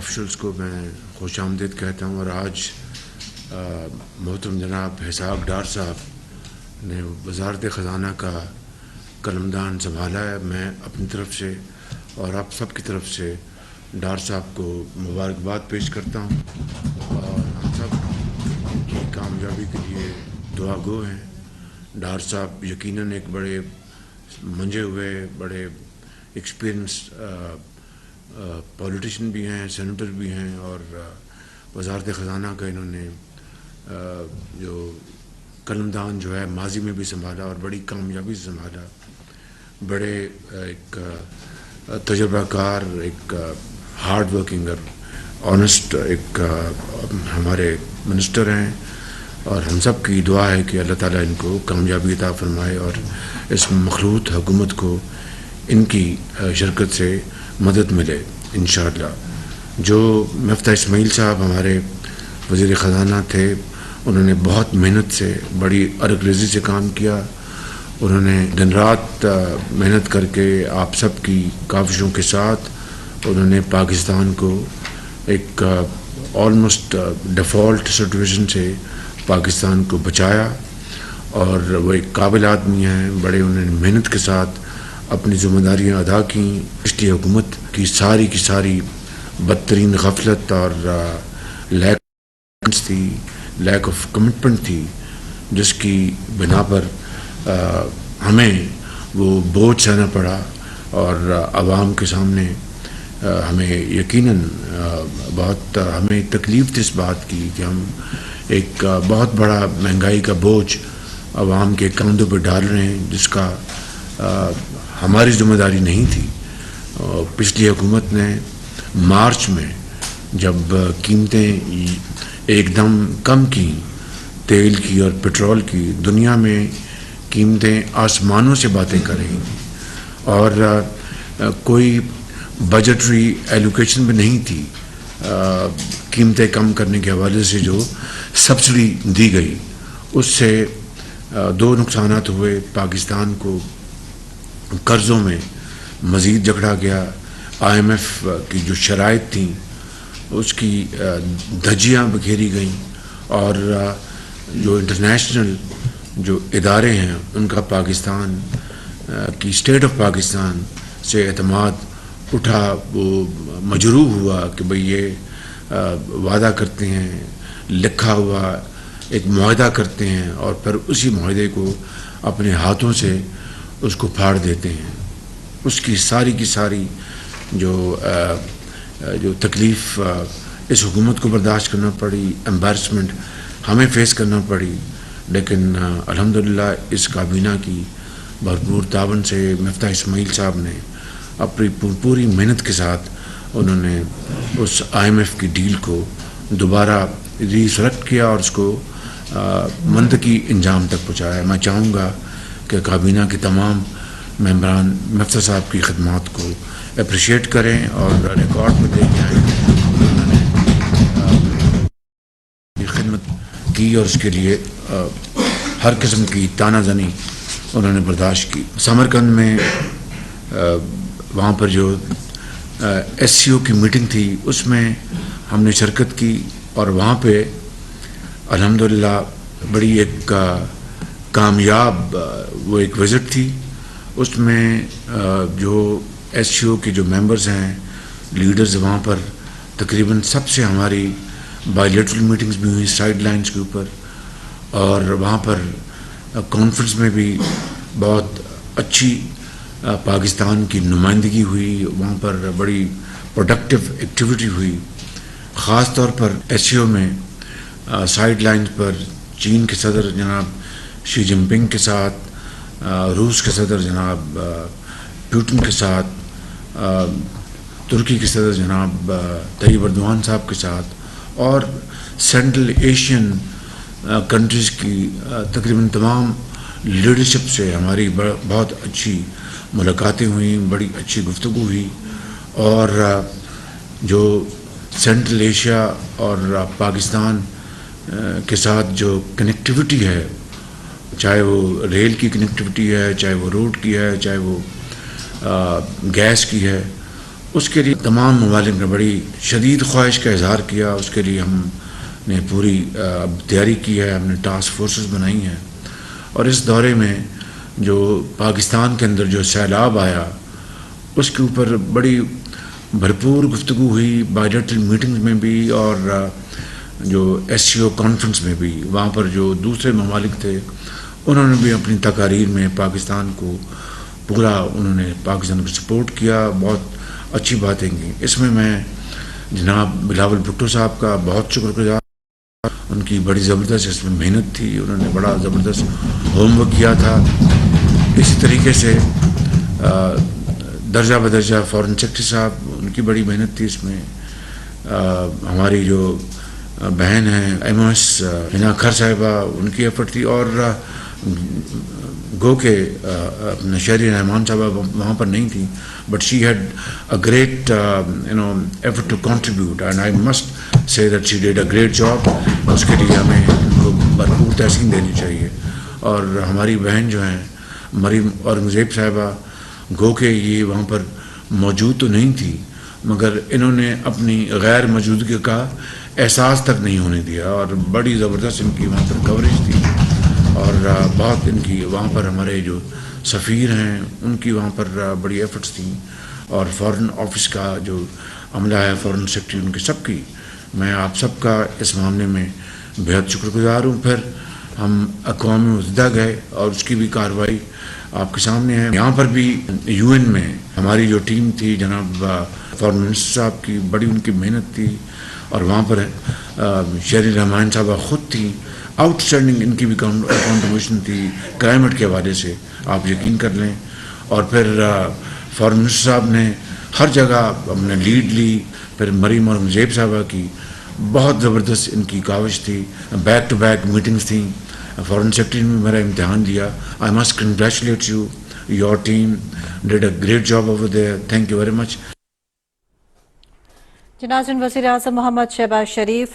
Officials کو میں خوش آمدید کہتا ہوں. اور آج محترم جناب اسحاق ڈار صاحب نے وزارت خزانہ کا قلمدان سنبھالا ہے. میں اپنی طرف سے اور آپ سب کی طرف سے ڈار صاحب کو مبارکباد پیش کرتا ہوں اور ہم سب ان کی کامیابی کے لیے دعا گو ہیں. ڈار صاحب یقیناً ایک بڑے منجے ہوئے بڑے ایکسپیرئنس پولیٹیشین بھی ہیں, سینیٹر بھی ہیں, اور وزارت خزانہ کا انہوں نے جو قلمدان جو ہے ماضی میں بھی سنبھالا اور بڑی کامیابی سے سنبھالا. بڑے ایک تجربہ کار, ایک ہارڈ ورکنگ اور آنیسٹ ایک ہمارے منسٹر ہیں, اور ہم سب کی دعا ہے کہ اللہ تعالیٰ ان کو کامیابی عطا فرمائے اور اس مخلوط حکومت کو ان کی شرکت سے مدد ملے انشاءاللہ. جو مفتاح اسماعیل صاحب ہمارے وزیر خزانہ تھے, انہوں نے بہت محنت سے بڑی عرق ریزی سے کام کیا. انہوں نے دن رات محنت کر کے آپ سب کی کاوشوں کے ساتھ انہوں نے پاکستان کو ایک آلموسٹ ڈیفالٹ سچویشن سے پاکستان کو بچایا, اور وہ ایک قابل آدمی ہیں. بڑے انہوں نے محنت کے ساتھ اپنی ذمہ داریاں ادا کیں. پچھلی حکومت کی ساری بدترین غفلت اور لیک آف کمٹمنٹ تھی, جس کی بنا پر ہمیں وہ بوجھ سہنا پڑا, اور عوام کے سامنے ہمیں یقیناً بہت ہمیں تکلیف تھی اس بات کی کہ ہم ایک بہت بڑا مہنگائی کا بوجھ عوام کے کندھوں پہ ڈال رہے ہیں, جس کا ہماری ذمہ داری نہیں تھی. پچھلی حکومت نے مارچ میں جب قیمتیں ایک دم کم کی, تیل کی اور پٹرول کی, دنیا میں قیمتیں آسمانوں سے باتیں کر رہی تھیں, اور کوئی بجٹری ایلوکیشن بھی نہیں تھی قیمتیں کم کرنے کے حوالے سے جو سبسڈی دی گئی. اس سے دو نقصانات ہوئے. پاکستان کو قرضوں میں مزید جکڑا گیا. آئی ایم ایف کی جو شرائط تھیں اس کی دھجیاں بکھیری گئیں, اور جو انٹرنیشنل جو ادارے ہیں ان کا پاکستان کی اسٹیٹ آف پاکستان سے اعتماد اٹھا. وہ مجروح ہوا کہ بھئی یہ وعدہ کرتے ہیں, لکھا ہوا ایک معاہدہ کرتے ہیں, اور پھر اسی معاہدے کو اپنے ہاتھوں سے اس کو پھاڑ دیتے ہیں. اس کی ساری جو تکلیف اس حکومت کو برداشت کرنا پڑی, امبیرسمنٹ ہمیں فیس کرنا پڑی. لیکن الحمدللہ اس کابینہ کی بھرپور تعاون سے مفتاح اسماعیل صاحب نے اپنی پوری محنت کے ساتھ انہوں نے اس آئی ایم ایف کی ڈیل کو دوبارہ ریسلیکٹ کیا اور اس کو منطقی انجام تک پہنچایا. میں چاہوں گا کہ کابینہ کے تمام ممبران مفتاح صاحب کی خدمات کو اپریشیٹ کریں اور ریکارڈ میں لے کے آئیں. انہوں نے خدمت کی اور اس کے لیے ہر قسم کی تانہ زنی انہوں نے برداشت کی. سمرقند میں وہاں پر جو ایس سی او کی میٹنگ تھی اس میں ہم نے شرکت کی, اور وہاں پہ الحمدللہ بڑی ایک کامیاب وہ ایک وزٹ تھی. اس میں جو ایس سی او کے جو ممبرز ہیں, لیڈرز, وہاں پر تقریباً سب سے ہماری بائی لیٹرل میٹنگز بھی ہوئی سائیڈ لائنز کے اوپر, اور وہاں پر کانفرنس میں بھی بہت اچھی پاکستان کی نمائندگی ہوئی. وہاں پر بڑی پروڈکٹیو ایکٹیویٹی ہوئی. خاص طور پر ایس سی او میں سائیڈ لائنز پر چین کے صدر جناب شی جن پنگ کے ساتھ, روس کے صدر جناب پیوٹن کے ساتھ, ترکی کے صدر جناب طیب اردوان صاحب کے ساتھ, اور سینٹرل ایشین کنٹریز کی تقریباً تمام لیڈرشپ سے ہماری بہت اچھی ملاقاتیں ہوئیں, بڑی اچھی گفتگو ہوئی. اور جو سینٹرل ایشیا اور پاکستان کے ساتھ جو کنیکٹیوٹی ہے, چاہے وہ ریل کی کنیکٹیوٹی ہے, چاہے وہ روڈ کی ہے, چاہے وہ گیس کی ہے, اس کے لیے تمام ممالک نے بڑی شدید خواہش کا اظہار کیا. اس کے لیے ہم نے پوری تیاری کی ہے. ہم نے ٹاسک فورسز بنائی ہیں. اور اس دورے میں جو پاکستان کے اندر جو سیلاب آیا اس کے اوپر بڑی بھرپور گفتگو ہوئی بائیلیٹرل میٹنگز میں بھی اور جو ایس سی او کانفرنس میں بھی. وہاں پر جو دوسرے ممالک تھے انہوں نے بھی اپنی تقاریر میں پاکستان کو پورا انہوں نے پاکستان کو سپورٹ کیا. بہت اچھی باتیں کی. اس میں میں جناب بلاول بھٹو صاحب کا بہت شکر گزار. ان کی بڑی زبردست اس میں محنت تھی. انہوں نے بڑا زبردست ہوم ورک کیا تھا. اسی طریقے سے درجہ بدرجہ فارن سیکرٹری صاحب ان کی بڑی محنت تھی اس میں. ہماری جو بہن ہیں ایم او ایس ہنا کھر صاحبہ ان کی ایفرٹ تھی. اور گو کہ شہری رحمان صاحبہ وہاں پر نہیں تھی but she had a great effort to contribute and I must say that she did a great job. اس کے لیے ہمیں ان کو بھرپور تحسین دینی چاہیے. اور ہماری بہن جو ہیں مریم اورنگزیب صاحبہ گو کہ یہ وہاں پر موجود تو نہیں تھی مگر انہوں نے اپنی غیر موجودگی کا احساس تک نہیں ہونے دیا اور بڑی زبردست ان کی وہاں پر کوریج تھی. اور بہت ان کی وہاں پر ہمارے جو سفیر ہیں ان کی وہاں پر بڑی ایفرٹس تھیں. اور فارن آفس کا جو عملہ ہے فارن سیکرٹری ان کی سب کی میں آپ سب کا اس معاملے میں بہت شکر گزار ہوں. پھر ہم اقوام متحدہ گئے اور اس کی بھی کارروائی آپ کے سامنے ہے. یہاں پر بھی یو این میں ہماری جو ٹیم تھی جناب فارن منسٹر صاحب کی بڑی ان کی محنت تھی. اور وہاں پر شہری رحمان صاحبہ خود تھیں. آؤٹ اسٹینڈنگ ان کی بھی کنٹریبیوشن تھی کلائمیٹ کے حوالے سے آپ یقین کر لیں. اور پھر فارن منسٹر صاحب نے ہر جگہ ہم نے لیڈ لی. پھر مریم اورنگزیب صاحبہ کی بہت زبردست ان کی کاوش تھی. بیک ٹو بیک میٹنگز تھیں. فارن سیکرٹری نے میرا امتحان دیا. I must congratulate you. Your team dead a great job over there. Thank you very much. ناظرین، وزیر اعظم محمد شہباز شریف